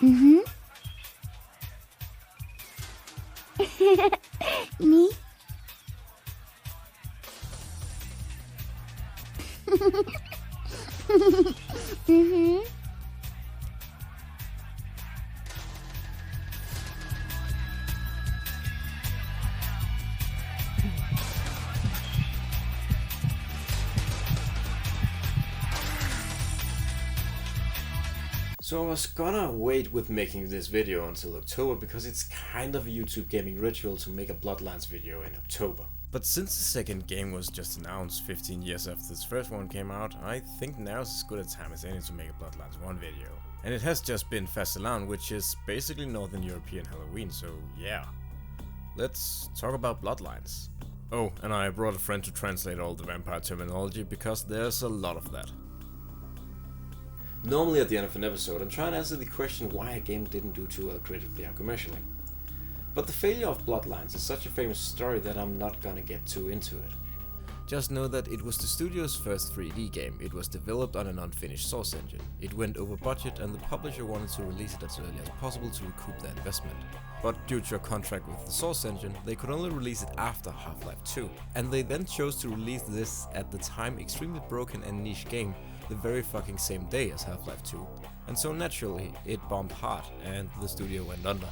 Mm-hmm. Me? Mm-hmm. So I was gonna wait with making this video until October because it's kind of a YouTube gaming ritual to make a Bloodlines video in October. But since the second game was just announced 15 years after this first one came out, I think now's as good a time as any to make a Bloodlines 1 video. And it has just been Fastelavn, which is basically Northern European Halloween, so yeah. Let's talk about Bloodlines. Oh, and I brought a friend to translate all the vampire terminology because there's a lot of that. Normally at the end of an episode, I'm trying to answer the question why a game didn't do too well critically or commercially. But the failure of Bloodlines is such a famous story that I'm not gonna get too into it. Just know that it was the studio's first 3D game, it was developed on an unfinished source engine, it went over budget and the publisher wanted to release it as early as possible to recoup their investment. But due to a contract with the source engine, they could only release it after Half-Life 2, and they then chose to release this at the time extremely broken and niche game the very fucking same day as Half-Life 2, and so naturally it bombed hard and the studio went under.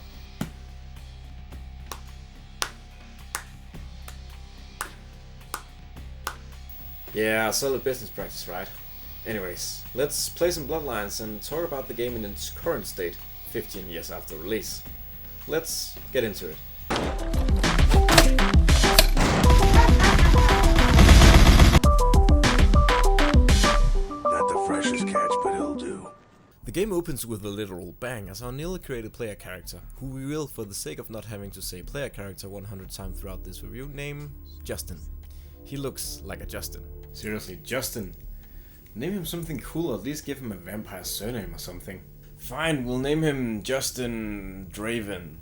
Yeah, solid business practice, right? Anyways, let's play some Bloodlines and talk about the game in its current state, 15 years after release. Let's get into it. The game opens with a literal bang as our newly created player character, who we will, for the sake of not having to say player character 100 times throughout this review, name Justin. He looks like a Justin. Seriously, Justin. Name him something cool, or at least give him a vampire surname or something. Fine, we'll name him Justin Draven.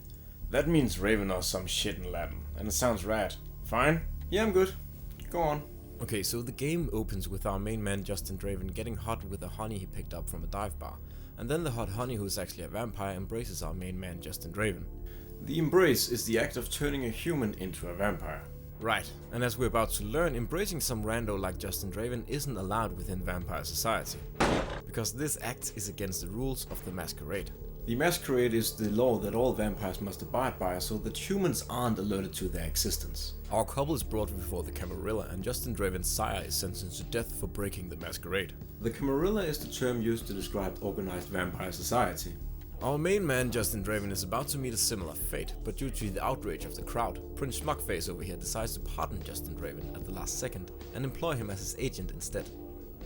That means raven or some shit in Latin, and it sounds rad. Fine? Yeah, I'm good. Go on. Okay, so the game opens with our main man Justin Draven getting hot with the honey he picked up from a dive bar, and then the hot honey, who is actually a vampire, embraces our main man Justin Draven. The embrace is the act of turning a human into a vampire. Right, and as we're about to learn, embracing some rando like Justin Draven isn't allowed within vampire society, because this act is against the rules of the Masquerade. The Masquerade is the law that all vampires must abide by so that humans aren't alerted to their existence. Our couple is brought before the Camarilla, and Justin Draven's sire is sentenced to death for breaking the Masquerade. The Camarilla is the term used to describe organized vampire society. Our main man Justin Draven is about to meet a similar fate, but due to the outrage of the crowd, Prince Smugface over here decides to pardon Justin Draven at the last second and employ him as his agent instead.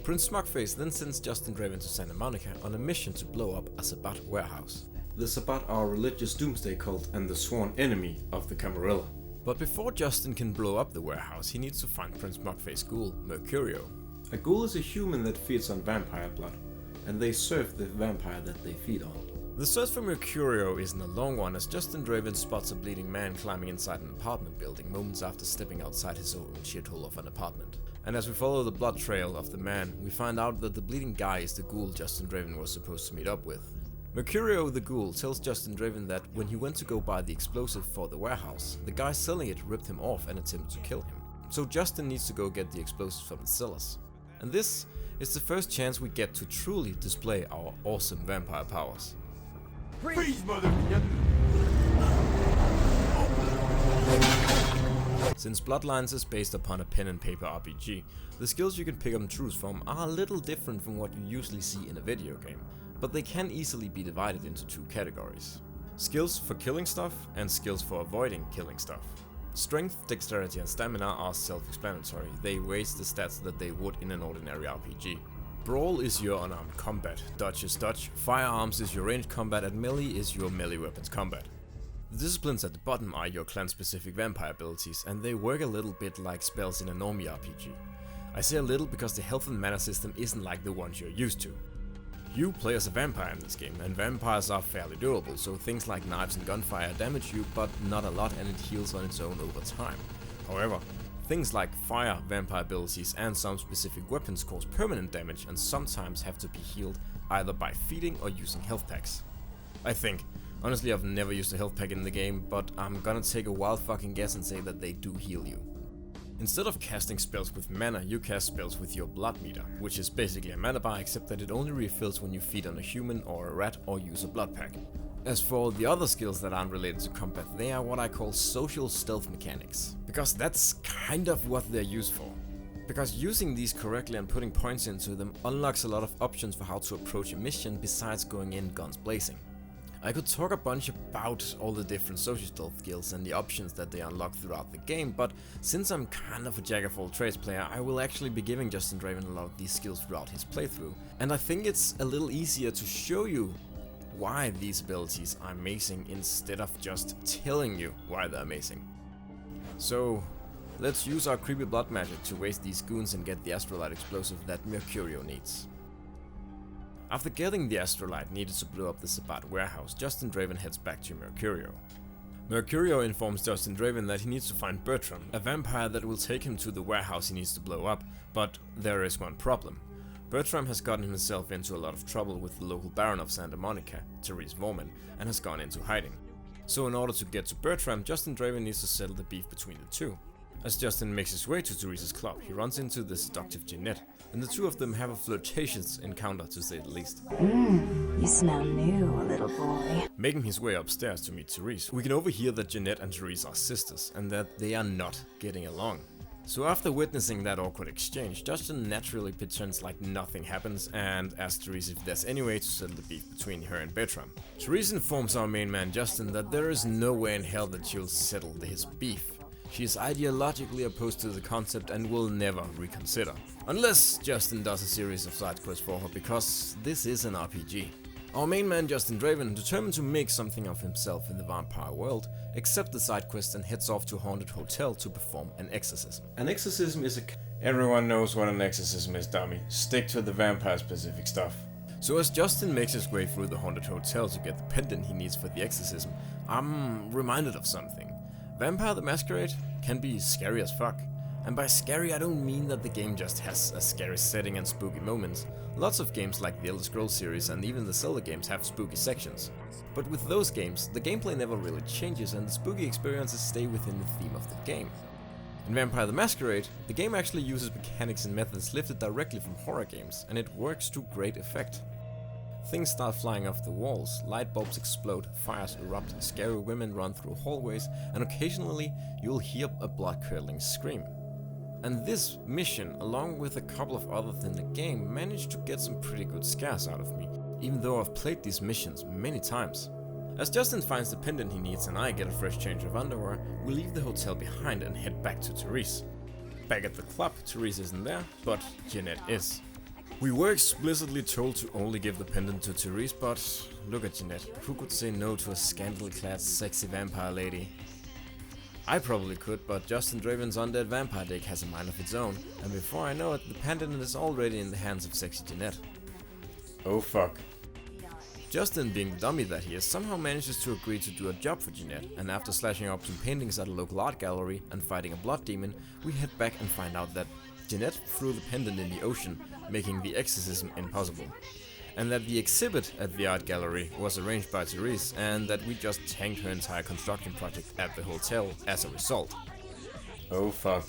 Prince Smugface then sends Justin Draven to Santa Monica on a mission to blow up a Sabbat warehouse. The Sabbat are a religious doomsday cult and the sworn enemy of the Camarilla. But before Justin can blow up the warehouse, he needs to find Prince Smugface's ghoul, Mercurio. A ghoul is a human that feeds on vampire blood, and they serve the vampire that they feed on. The search for Mercurio isn't a long one, as Justin Draven spots a bleeding man climbing inside an apartment building moments after stepping outside his own shithole of an apartment. And as we follow the blood trail of the man, we find out that the bleeding guy is the ghoul Justin Draven was supposed to meet up with. Mercurio the ghoul tells Justin Draven that when he went to go buy the explosive for the warehouse, the guy selling it ripped him off and attempted to kill him. So Justin needs to go get the explosives from the sellers. And this is the first chance we get to truly display our awesome vampire powers. Freeze, mother! Since Bloodlines is based upon a pen and paper RPG, the skills you can pick and choose from are a little different from what you usually see in a video game, but they can easily be divided into two categories. Skills for killing stuff and skills for avoiding killing stuff. Strength, dexterity and stamina are self-explanatory, they raise the stats that they would in an ordinary RPG. Brawl is your unarmed combat, dodge is dodge, firearms is your ranged combat, and melee is your melee weapons combat. The disciplines at the bottom are your clan-specific vampire abilities, and they work a little bit like spells in a normie RPG. I say a little because the health and mana system isn't like the ones you're used to. You play as a vampire in this game, and vampires are fairly durable, so things like knives and gunfire damage you, but not a lot, and it heals on its own over time. However, things like fire, vampire abilities and some specific weapons cause permanent damage and sometimes have to be healed either by feeding or using health packs. I think. Honestly, I've never used a health pack in the game, but I'm gonna take a wild fucking guess and say that they do heal you. Instead of casting spells with mana, you cast spells with your blood meter, which is basically a mana bar except that it only refills when you feed on a human or a rat or use a blood pack. As for the other skills that aren't related to combat, they are what I call social stealth mechanics, because that's kind of what they're used for. Because using these correctly and putting points into them unlocks a lot of options for how to approach a mission besides going in guns blazing. I could talk a bunch about all the different social stealth skills and the options that they unlock throughout the game, but since I'm kind of a jack of all trades player, I will actually be giving Justin Draven a lot of these skills throughout his playthrough. And I think it's a little easier to show you why these abilities are amazing instead of just telling you why they're amazing. So let's use our creepy blood magic to waste these goons and get the astrolite explosive that Mercurio needs. After getting the astrolite needed to blow up the Sabbat warehouse, Justin Draven heads back to Mercurio. Mercurio informs Justin Draven that he needs to find Bertram, a vampire that will take him to the warehouse he needs to blow up, but there is one problem. Bertram has gotten himself into a lot of trouble with the local Baron of Santa Monica, Therese Vorman, and has gone into hiding. So in order to get to Bertram, Justin Draven needs to settle the beef between the two. As Justin makes his way to Therese's club, he runs into the seductive Jeanette, and the two of them have a flirtatious encounter to say the least. You smell new, little boy. Making his way upstairs to meet Therese, we can overhear that Jeanette and Therese are sisters, and that they are not getting along. So after witnessing that awkward exchange, Justin naturally pretends like nothing happens and asks Therese if there's any way to settle the beef between her and Bertram. Therese informs our main man Justin that there is no way in hell that she'll settle his beef. She is ideologically opposed to the concept and will never reconsider. Unless Justin does a series of side quests for her, because this is an RPG. Our main man Justin Draven, determined to make something of himself in the vampire world, accepts the side quest and heads off to a haunted hotel to perform an exorcism. An exorcism is Everyone knows what an exorcism is, dummy. Stick to the vampire specific stuff. So as Justin makes his way through the haunted hotel to get the pendant he needs for the exorcism, I'm reminded of something. Vampire the Masquerade can be scary as fuck. And by scary I don't mean that the game just has a scary setting and spooky moments. Lots of games like the Elder Scrolls series and even the Zelda games have spooky sections. But with those games, the gameplay never really changes and the spooky experiences stay within the theme of the game. In Vampire the Masquerade, the game actually uses mechanics and methods lifted directly from horror games, and it works to great effect. Things start flying off the walls, light bulbs explode, fires erupt, scary women run through hallways, and occasionally you'll hear a blood-curdling scream. And this mission, along with a couple of others in the game, managed to get some pretty good scares out of me, even though I've played these missions many times. As Justin finds the pendant he needs and I get a fresh change of underwear, we leave the hotel behind and head back to Therese. Back at the club, Therese isn't there, but Jeanette is. We were explicitly told to only give the pendant to Therese, but look at Jeanette. Who could say no to a scantily-clad sexy vampire lady? I probably could, but Justin Draven's undead vampire dick has a mind of its own, and before I know it, the pendant is already in the hands of sexy Jeanette. Oh fuck. Justin, being the dummy that he is, somehow manages to agree to do a job for Jeanette, and after slashing up some paintings at a local art gallery and fighting a blood demon, we head back and find out that Jeanette threw the pendant in the ocean, making the exorcism impossible. And that the exhibit at the art gallery was arranged by Therese, and that we just tanked her entire construction project at the hotel as a result. Oh fuck.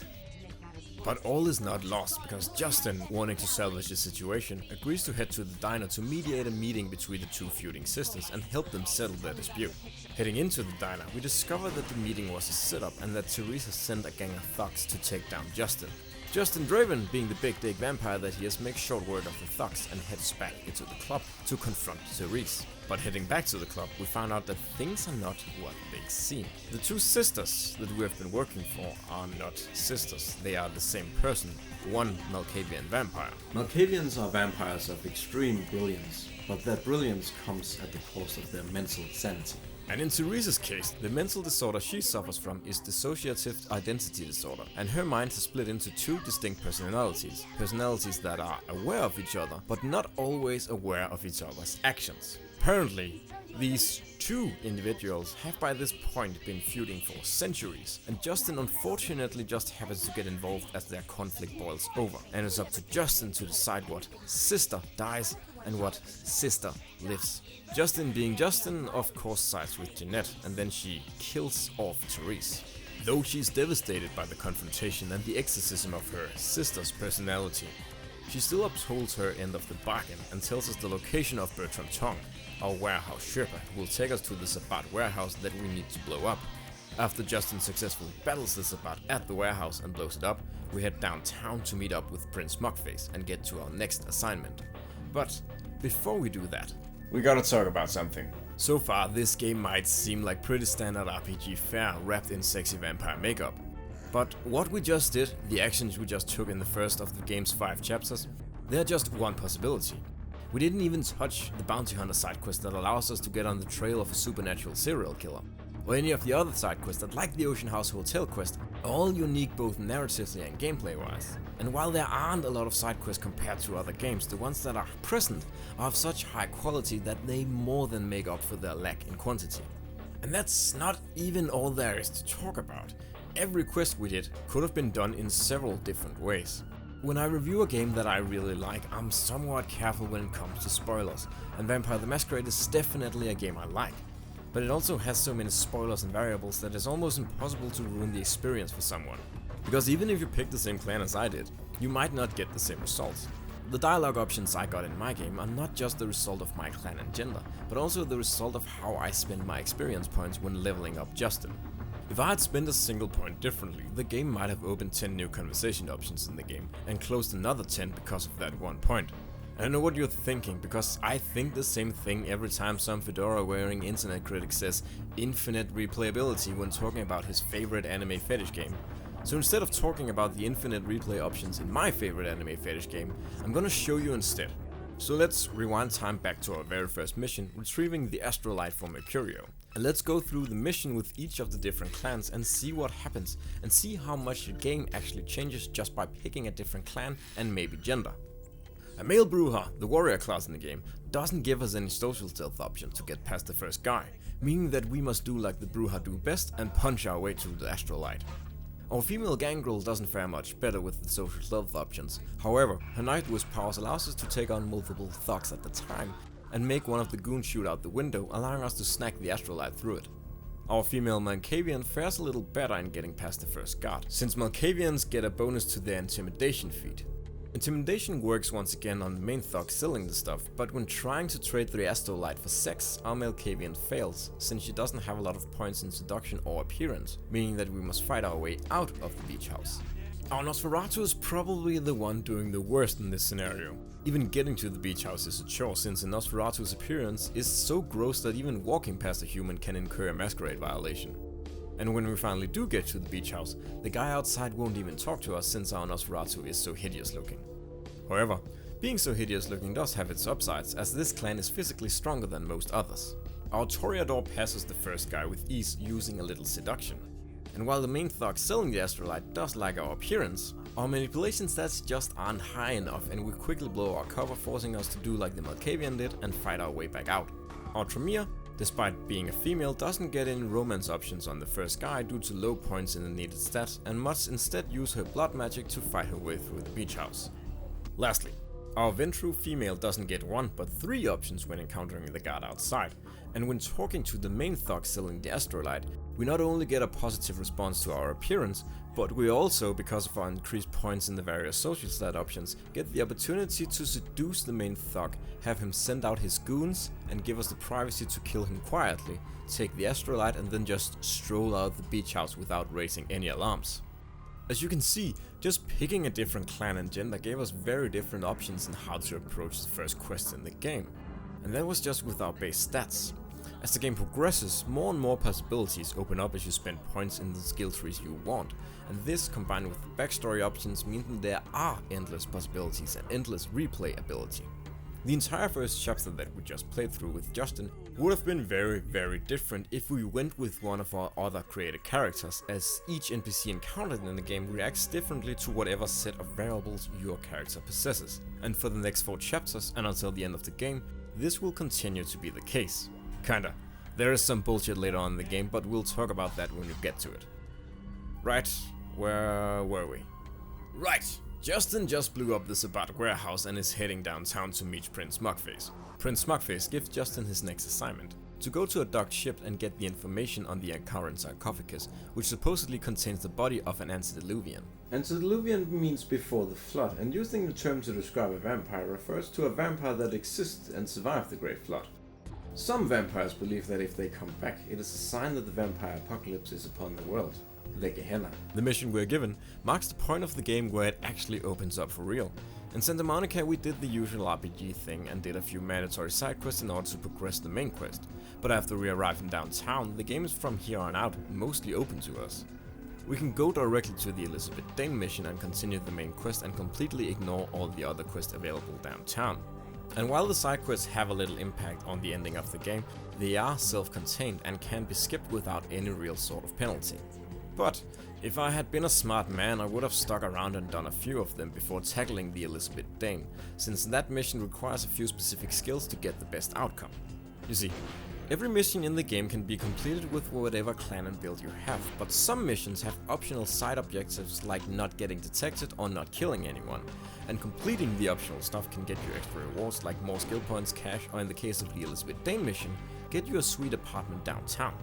But all is not lost, because Justin, wanting to salvage the situation, agrees to head to the diner to mediate a meeting between the two feuding sisters and help them settle their dispute. Heading into the diner, we discover that the meeting was a setup and that Therese has sent a gang of thugs to take down Justin. Justin Draven, being the big dick vampire that he is, makes short work of the thugs and heads back into the club to confront Therese. But heading back to the club, we find out that things are not what they seem. The two sisters that we have been working for are not sisters, they are the same person, one Malkavian vampire. Malkavians are vampires of extreme brilliance, but that brilliance comes at the cost of their mental sanity. And in Therese's case, the mental disorder she suffers from is dissociative identity disorder, and her mind has split into two distinct personalities. Personalities that are aware of each other, but not always aware of each other's actions. Apparently, these two individuals have by this point been feuding for centuries, and Justin unfortunately just happens to get involved as their conflict boils over, and it's up to Justin to decide what sister dies and what sister lives. Justin, being Justin, of course sides with Jeanette, and then she kills off Therese. Though she's devastated by the confrontation and the exorcism of her sister's personality, she still upholds her end of the bargain and tells us the location of Bertram Tong, our warehouse Sherpa, who will take us to the Sabbat warehouse that we need to blow up. After Justin successfully battles the Sabbat at the warehouse and blows it up, we head downtown to meet up with Prince Muckface and get to our next assignment. But before we do that, we gotta talk about something. So far, this game might seem like pretty standard RPG fare wrapped in sexy vampire makeup. But what we just did, the actions we just took in the first of the game's 5 chapters, they're just one possibility. We didn't even touch the bounty hunter side quest that allows us to get on the trail of a supernatural serial killer, or any of the other side quests that, like the Ocean House Hotel quest, are all unique both narratively and gameplay wise. And while there aren't a lot of side quests compared to other games, the ones that are present are of such high quality that they more than make up for their lack in quantity. And that's not even all there is to talk about. Every quest we did could have been done in several different ways. When I review a game that I really like, I'm somewhat careful when it comes to spoilers, and Vampire the Masquerade is definitely a game I like. But it also has so many spoilers and variables that it's almost impossible to ruin the experience for someone. Because even if you pick the same clan as I did, you might not get the same results. The dialogue options I got in my game are not just the result of my clan and gender, but also the result of how I spend my experience points when leveling up Justin. If I had spent a single point differently, the game might have opened 10 new conversation options in the game and closed another 10 because of that one point. I know what you're thinking, because I think the same thing every time some fedora wearing internet critic says infinite replayability when talking about his favorite anime fetish game. So instead of talking about the infinite replay options in my favorite anime fetish game, I'm gonna show you instead. So let's rewind time back to our very first mission, retrieving the astrolite from Mercurio. And let's go through the mission with each of the different clans and see what happens, and see how much the game actually changes just by picking a different clan and maybe gender. A male Bruja, the warrior class in the game, doesn't give us any social stealth option to get past the first guy, meaning that we must do like the Bruja do best and punch our way to the astrolite. Our female gangrel doesn't fare much better with the social stealth options. However, her Nightwish powers allows us to take on multiple thugs at the time and make one of the goons shoot out the window, allowing us to snag the astrolite through it. Our female Malkavian fares a little better in getting past the first guard, since Malkavians get a bonus to their intimidation feat. Intimidation works once again on the main thug selling the stuff, but when trying to trade the astrolite for sex, our Malkavian fails, since she doesn't have a lot of points in seduction or appearance, meaning that we must fight our way out of the beach house. Our Nosferatu is probably the one doing the worst in this scenario. Even getting to the beach house is a chore, since a Nosferatu's appearance is so gross that even walking past a human can incur a masquerade violation. And when we finally do get to the beach house, the guy outside won't even talk to us since our Nosferatu is so hideous looking. However, being so hideous looking does have its upsides, as this clan is physically stronger than most others. Our Toreador passes the first guy with ease using a little seduction. And while the main thug selling the astrolite does like our appearance, our manipulation stats just aren't high enough, and we quickly blow our cover, forcing us to do like the Malkavian did and fight our way back out. Our Tremere, despite being a female, doesn't get any romance options on the first guy due to low points in the needed stats, and must instead use her blood magic to fight her way through the beach house. Lastly, our Ventru female doesn't get 1 but 3 options when encountering the guard outside, and when talking to the main thug selling the astrolite, we not only get a positive response to our appearance, but we also, because of our increased points in the various social stat options, get the opportunity to seduce the main thug, have him send out his goons, and give us the privacy to kill him quietly, take the astrolite, and then just stroll out the beach house without raising any alarms. As you can see, just picking a different clan and gender gave us very different options in how to approach the first quest in the game. And that was just with our base stats. As the game progresses, more and more possibilities open up as you spend points in the skill trees you want, and this combined with the backstory options means that there are endless possibilities and endless replayability. The entire first chapter that we just played through with Justin would have been very different if we went with one of our other created characters, as each NPC encountered in the game reacts differently to whatever set of variables your character possesses. And for the next 4 chapters and until the end of the game, this will continue to be the case. Kinda. There is some bullshit later on in the game, but we'll talk about that when we get to it. Right, where were we? Right! Justin just blew up the Sabbat warehouse and is heading downtown to meet Prince Mugface. Prince Mugface gives Justin his next assignment, to go to a docked ship and get the information on the current sarcophagus, which supposedly contains the body of an antediluvian. Antediluvian means before the flood, and using the term to describe a vampire refers to a vampire that existed and survived the Great Flood. Some vampires believe that if they come back, it is a sign that the vampire apocalypse is upon the world. The Gehenna. The mission we're given marks the point of the game where it actually opens up for real. In Santa Monica we did the usual RPG thing and did a few mandatory side quests in order to progress the main quest, but after we arrive in downtown, the game is from here on out mostly open to us. We can go directly to the Elizabeth Dane mission and continue the main quest and completely ignore all the other quests available downtown. And while the side quests have a little impact on the ending of the game, they are self-contained and can be skipped without any real sort of penalty. But if I had been a smart man, I would have stuck around and done a few of them before tackling the Elizabeth Dane, since that mission requires a few specific skills to get the best outcome. You see, every mission in the game can be completed with whatever clan and build you have, but some missions have optional side objectives like not getting detected or not killing anyone, and completing the optional stuff can get you extra rewards like more skill points, cash, or in the case of the Elizabeth Dane mission, get you a sweet apartment downtown.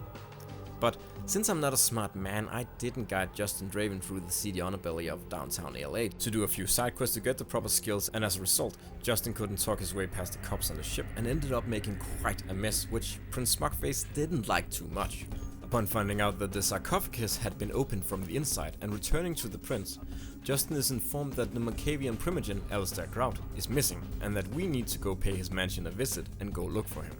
But since I'm not a smart man, I didn't guide Justin Draven through the seedy underbelly of downtown LA to do a few side quests to get the proper skills, and as a result, Justin couldn't talk his way past the cops on the ship and ended up making quite a mess, which Prince Mugface didn't like too much. Upon finding out that the sarcophagus had been opened from the inside and returning to the prince, Justin is informed that the Malkavian primogen Alastair Grout is missing and that we need to go pay his mansion a visit and go look for him.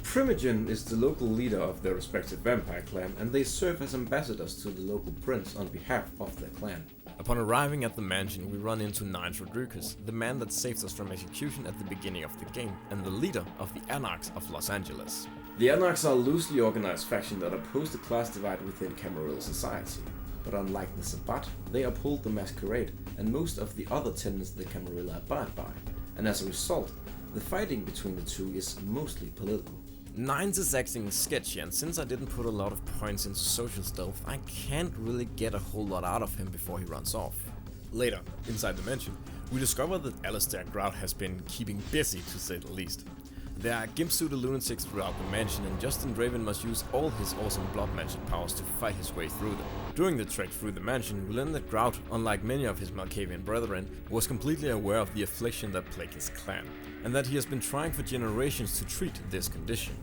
Primogen is the local leader of their respective vampire clan, and they serve as ambassadors to the local prince on behalf of their clan. Upon arriving at the mansion, we run into Nines Rodriguez, the man that saved us from execution at the beginning of the game, and the leader of the Anarchs of Los Angeles. The Anarchs are a loosely organized faction that oppose the class divide within Camarilla society. But unlike the Sabbat, they uphold the Masquerade and most of the other tenets the Camarilla abide by, and as a result, the fighting between the two is mostly political. Nines is acting sketchy, and since I didn't put a lot of points into social stealth, I can't really get a whole lot out of him before he runs off. Later, inside the mansion, we discover that Alastair Grout has been keeping busy, to say the least. There are gimp-suited lunatics throughout the mansion, and Justin Draven must use all his awesome blood magic powers to fight his way through them. During the trek through the mansion, we learn that Grout, unlike many of his Malkavian brethren, was completely aware of the affliction that plagued his clan, and that he has been trying for generations to treat this condition.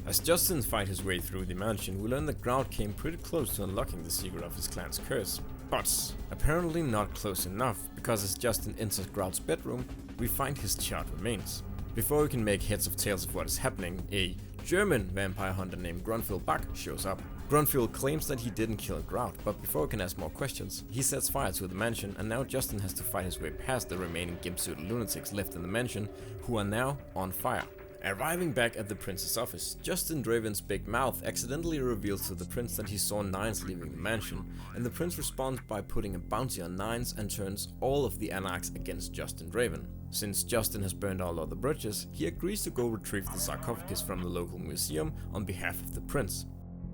As Justin fights his way through the mansion, we learn that Grout came pretty close to unlocking the secret of his clan's curse, but apparently not close enough, because as Justin enters Grout's bedroom, we find his charred remains. Before we can make heads or tails of what is happening, a German vampire hunter named Grunfil Bach shows up. Grunfil claims that he didn't kill Grout, but before we can ask more questions, he sets fire to the mansion, and now Justin has to fight his way past the remaining gimp-suited lunatics left in the mansion, who are now on fire. Arriving back at the prince's office, Justin Draven's big mouth accidentally reveals to the prince that he saw Nines leaving the mansion, and the prince responds by putting a bounty on Nines and turns all of the Anarchs against Justin Draven. Since Justin has burned all other bridges, he agrees to go retrieve the sarcophagus from the local museum on behalf of the prince.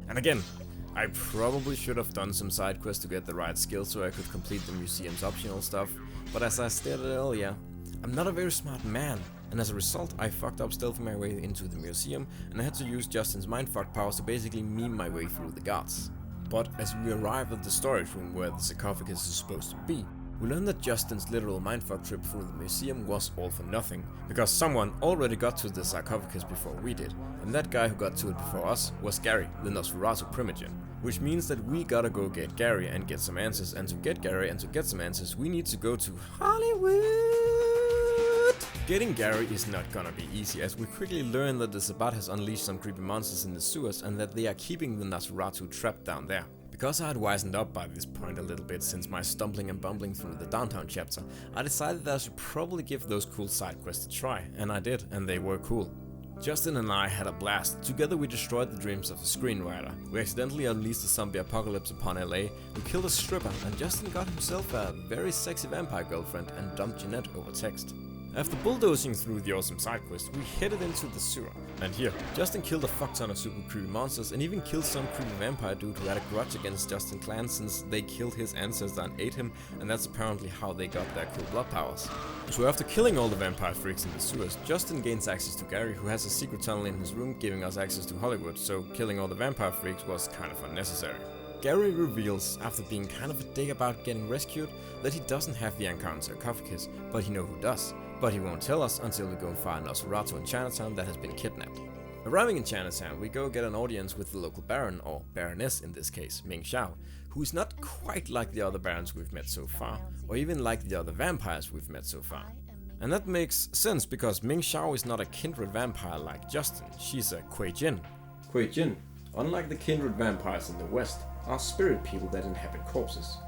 And again, I probably should have done some side quests to get the right skills so I could complete the museum's optional stuff, but as I stated earlier, I'm not a very smart man, and as a result I fucked up stealthing my way into the museum, and I had to use Justin's mindfuck powers to basically meme my way through the guards. But as we arrive at the storage room where the sarcophagus is supposed to be, we learn that Justin's literal mindfuck trip through the museum was all for nothing, because someone already got to the sarcophagus before we did, and that guy who got to it before us was Gary, the Nosferatu primogen. Which means that we gotta go get Gary and get some answers, and to get Gary and to get some answers we need to go to Hollywood! Getting Gary is not gonna be easy, as we quickly learn that the Sabbat has unleashed some creepy monsters in the sewers and that they are keeping the Nosferatu trapped down there. Because I had wisened up by this point a little bit since my stumbling and bumbling through the downtown chapter, I decided that I should probably give those cool side quests a try, and I did, and they were cool. Justin and I had a blast. Together we destroyed the dreams of the screenwriter. We accidentally unleashed the zombie apocalypse upon LA, we killed a stripper, and Justin got himself a very sexy vampire girlfriend and dumped Jeanette over text. After bulldozing through the awesome side quest, we headed into the sewer, And here, Justin killed a fuck ton of super creepy monsters and even killed some creepy vampire dude who had a grudge against Justin's clan since they killed his ancestor and ate him, and that's apparently how they got their cool blood powers. So after killing all the vampire freaks in the sewers, Justin gains access to Gary, who has a secret tunnel in his room giving us access to Hollywood, so killing all the vampire freaks was kind of unnecessary. Gary reveals, after being kind of a dick about getting rescued, that he doesn't have the Ancon sarcophagus, but he knows who does. But he won't tell us until we go and find Nosferatu in Chinatown that has been kidnapped. Arriving in Chinatown, we go get an audience with the local baron, or baroness in this case, Ming Xiao, who is not quite like the other barons we've met so far, or even like the other vampires we've met so far. And that makes sense because Ming Xiao is not a kindred vampire like Justin, she's a Kuei Jin. Kuei Jin, unlike the kindred vampires in the West, are spirit people that inhabit corpses.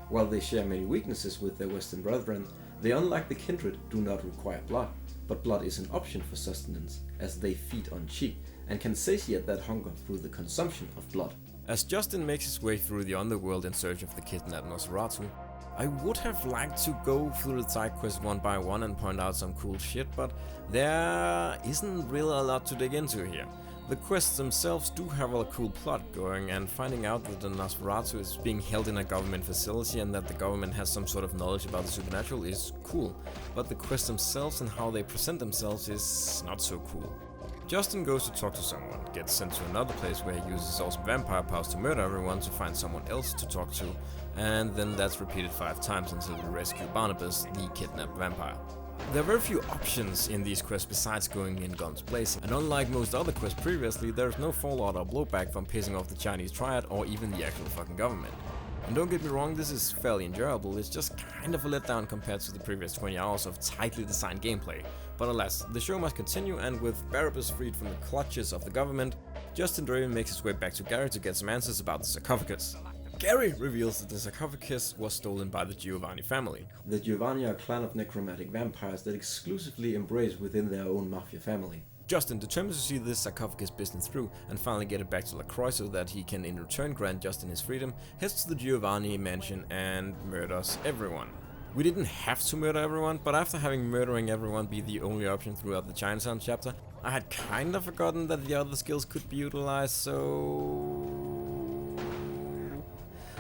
While they share many weaknesses with their Western brethren, they, unlike the kindred, do not require blood, but blood is an option for sustenance, as they feed on chi, and can satiate that hunger through the consumption of blood. As Justin makes his way through the underworld in search of the kidnapped Nosferatu, I would have liked to go through the side quests one by one and point out some cool shit, but there isn't really a lot to dig into here. The quests themselves do have a cool plot going, and finding out that the Nosferatu is being held in a government facility and that the government has some sort of knowledge about the supernatural is cool, but the quests themselves and how they present themselves is not so cool. Justin goes to talk to someone, gets sent to another place where he uses awesome vampire powers to murder everyone to find someone else to talk to, and then that's repeated 5 times until we rescue Barnabas, the kidnapped vampire. There are very few options in these quests besides going in guns blazing, and unlike most other quests previously, there is no fallout or blowback from pissing off the Chinese triad or even the actual fucking government. And don't get me wrong, this is fairly enjoyable, it's just kind of a letdown compared to the previous 20 hours of tightly designed gameplay. But alas, the show must continue, and with Barabbas freed from the clutches of the government, Justin Draven makes his way back to Gary to get some answers about the sarcophagus. Gary reveals that the sarcophagus was stolen by the Giovanni family. The Giovanni are a clan of necromantic vampires that exclusively embrace within their own mafia family. Justin, determined to see this sarcophagus business through and finally get it back to LaCroix so that he can in return grant Justin his freedom, heads to the Giovanni mansion and murders everyone. We didn't have to murder everyone, but after having murdering everyone be the only option throughout the Chinatown chapter, I had kind of forgotten that the other skills could be utilized, so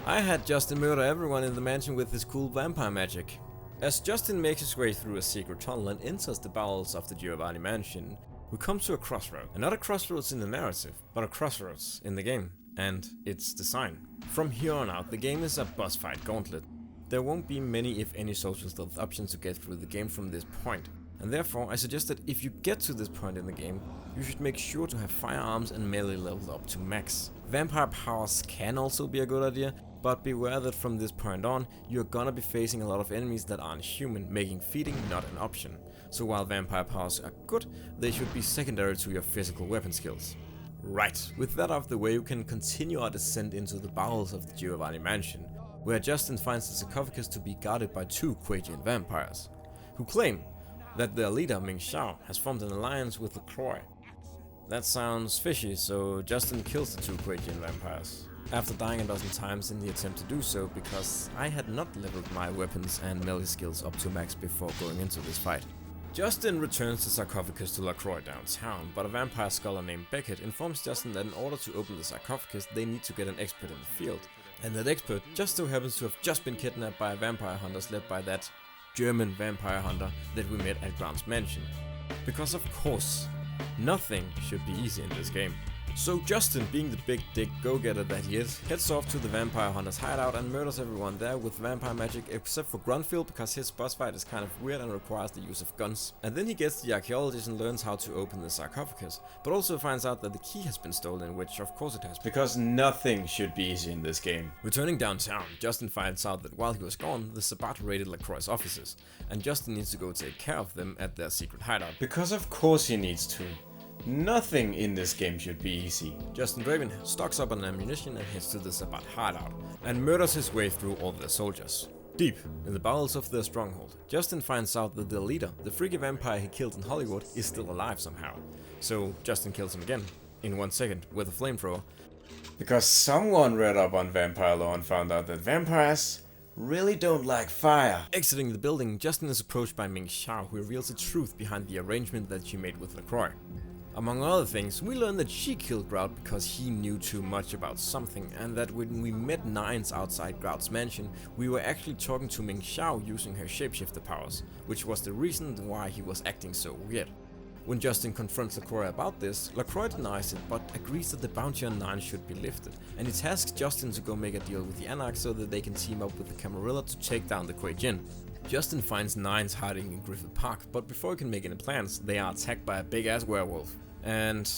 I had Justin murder everyone in the mansion with his cool vampire magic. As Justin makes his way through a secret tunnel and enters the bowels of the Giovanni mansion, we come to a crossroad. And not a crossroads in the narrative, but a crossroads in the game, and its design. From here on out, the game is a boss fight gauntlet. There won't be many if any social stealth options to get through the game from this point, and therefore I suggest that if you get to this point in the game, you should make sure to have firearms and melee leveled up to max. Vampire powers can also be a good idea, but beware that from this point on, you're gonna be facing a lot of enemies that aren't human, making feeding not an option. So while vampire powers are good, they should be secondary to your physical weapon skills. Right, with that out of the way, you can continue our descent into the bowels of the Giovanni mansion, where Justin finds the sarcophagus to be guarded by 2 Kuei Jin vampires, who claim that their leader Ming Xiao has formed an alliance with LaCroix. That sounds fishy, so Justin kills the 2 Kuei Jin vampires, after dying a dozen times in the attempt to do so because I had not leveled my weapons and melee skills up to max before going into this fight. Justin returns the sarcophagus to LaCroix downtown, but a vampire scholar named Beckett informs Justin that in order to open the sarcophagus they need to get an expert in the field, and that expert just so happens to have just been kidnapped by vampire hunters led by that German vampire hunter that we met at Grout's mansion. Because of course, nothing should be easy in this game. So Justin, being the big dick go-getter that he is, heads off to the vampire hunter's hideout and murders everyone there with vampire magic except for Grunfield because his boss fight is kind of weird and requires the use of guns. And then he gets the archaeologist and learns how to open the sarcophagus, but also finds out that the key has been stolen, which of course it has, because nothing should be easy in this game. Returning downtown, Justin finds out that while he was gone, the Sabbat raided LaCroix's offices, and Justin needs to go take care of them at their secret hideout. Because of course he needs to. Nothing in this game should be easy. Justin Draven stocks up on ammunition and heads to the Sabbat hideout, and murders his way through all their soldiers. Deep in the bowels of their stronghold, Justin finds out that their leader, the freaky vampire he killed in Hollywood, is still alive somehow. So Justin kills him again, in 1 second, with a flamethrower. Because someone read up on vampire lore and found out that vampires really don't like fire. Exiting the building, Justin is approached by Ming Xiao, who reveals the truth behind the arrangement that she made with LaCroix. Among other things, we learned that she killed Grout because he knew too much about something, and that when we met Nines outside Grout's mansion, we were actually talking to Ming Xiao using her shapeshifter powers, which was the reason why he was acting so weird. When Justin confronts LaCroix about this, LaCroix denies it but agrees that the bounty on Nines should be lifted, and he tasks Justin to go make a deal with the Anarchs so that they can team up with the Camarilla to take down the Kuei Jin. Justin finds Nines hiding in Griffith Park, but before he can make any plans, they are attacked by a big-ass werewolf. And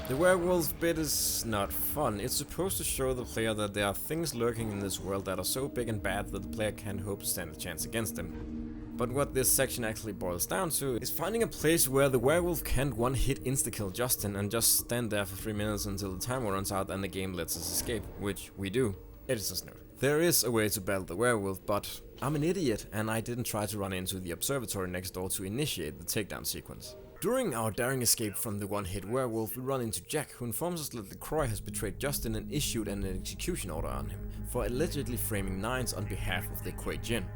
the werewolf bit is not fun. It's supposed to show the player that there are things lurking in this world that are so big and bad that the player can't hope to stand a chance against them. But what this section actually boils down to is finding a place where the werewolf can't one-hit insta-kill Justin and just stand there for 3 minutes until the timer runs out and the game lets us escape, which we do. Editor's note. There is a way to battle the werewolf, but I'm an idiot and I didn't try to run into the observatory next door to initiate the takedown sequence. During our daring escape from the one-hit werewolf, we run into Jack, who informs us that LaCroix has betrayed Justin and issued an execution order on him for allegedly framing Nines on behalf of the Kuei Jin.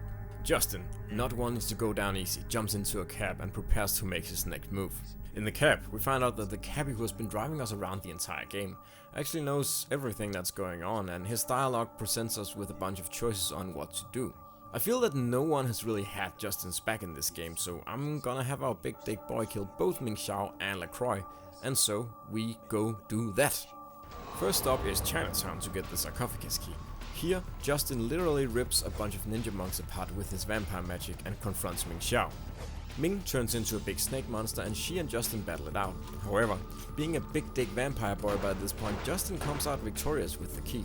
Justin, not wanting to go down easy, jumps into a cab and prepares to make his next move. In the cab, we find out that the cabbie who has been driving us around the entire game actually knows everything that's going on, and his dialogue presents us with a bunch of choices on what to do. I feel that no one has really had Justin's back in this game, so I'm gonna have our big dick boy kill both Ming Xiao and LaCroix, and so we go do that. First stop is Chinatown to get the sarcophagus key. Here, Justin literally rips a bunch of ninja monks apart with his vampire magic and confronts Ming Xiao. Ming turns into a big snake monster and she and Justin battle it out. However, being a big dick vampire boy by this point, Justin comes out victorious with the key.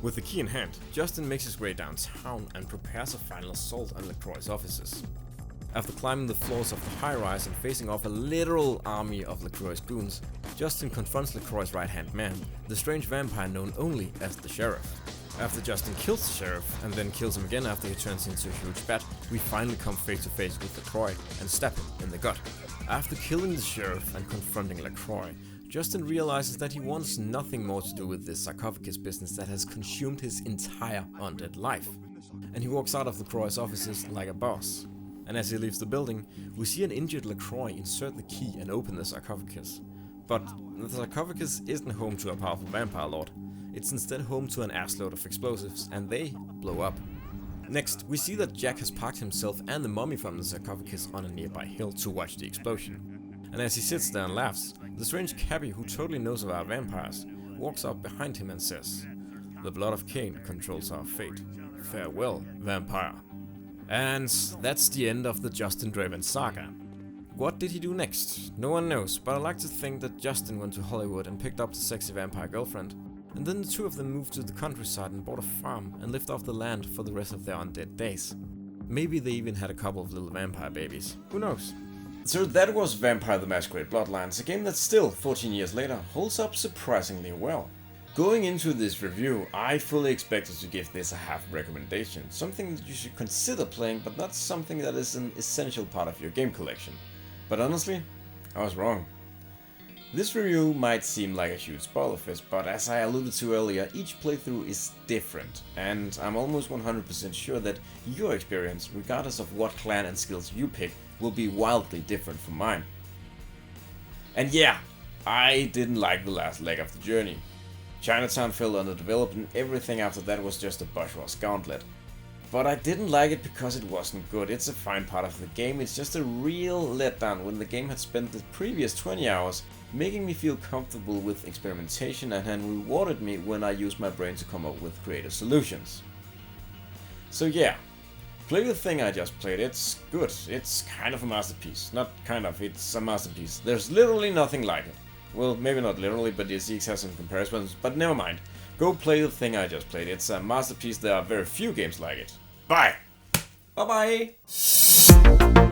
With the key in hand, Justin makes his way downtown and prepares a final assault on LaCroix's offices. After climbing the floors of the high-rise and facing off a literal army of LaCroix's goons, Justin confronts LaCroix's right-hand man, the strange vampire known only as the Sheriff. After Justin kills the Sheriff, and then kills him again after he turns into a huge bat, we finally come face to face with LaCroix and stab him in the gut. After killing the Sheriff and confronting LaCroix, Justin realizes that he wants nothing more to do with this sarcophagus business that has consumed his entire undead life. And he walks out of LaCroix's offices like a boss. And as he leaves the building, we see an injured LaCroix insert the key and open the sarcophagus. But the sarcophagus isn't home to a powerful vampire lord. It's instead home to an assload of explosives, and they blow up. Next, we see that Jack has parked himself and the mummy from the sarcophagus on a nearby hill to watch the explosion. And as he sits there and laughs, the strange cabbie who totally knows about vampires walks up behind him and says, "The blood of Cain controls our fate. Farewell, vampire." And that's the end of the Justin Draven saga. What did he do next? No one knows, but I like to think that Justin went to Hollywood and picked up the sexy vampire girlfriend. And then the two of them moved to the countryside and bought a farm and lived off the land for the rest of their undead days. Maybe they even had a couple of little vampire babies. Who knows? So that was Vampire the Masquerade Bloodlines, a game that still, 14 years later, holds up surprisingly well. Going into this review, I fully expected to give this a half recommendation, something that you should consider playing but not something that is an essential part of your game collection. But honestly, I was wrong. This review might seem like a huge spoiler fest, but as I alluded to earlier, each playthrough is different, and I'm almost 100% sure that your experience, regardless of what clan and skills you pick, will be wildly different from mine. And yeah, I didn't like the last leg of the journey. Chinatown felt underdeveloped and everything after that was just a bourgeois gauntlet. But I didn't like it because it wasn't good. It's a fine part of the game, it's just a real letdown when the game had spent the previous 20 hours making me feel comfortable with experimentation and had rewarded me when I used my brain to come up with creative solutions. So yeah, play the thing I just played, it's good, it's kind of a masterpiece. Not kind of, it's a masterpiece. There's literally nothing like it. Well, maybe not literally, but the ZX has some comparisons, but never mind. Go play the thing I just played, it's a masterpiece, there are very few games like it. Bye! Bye bye!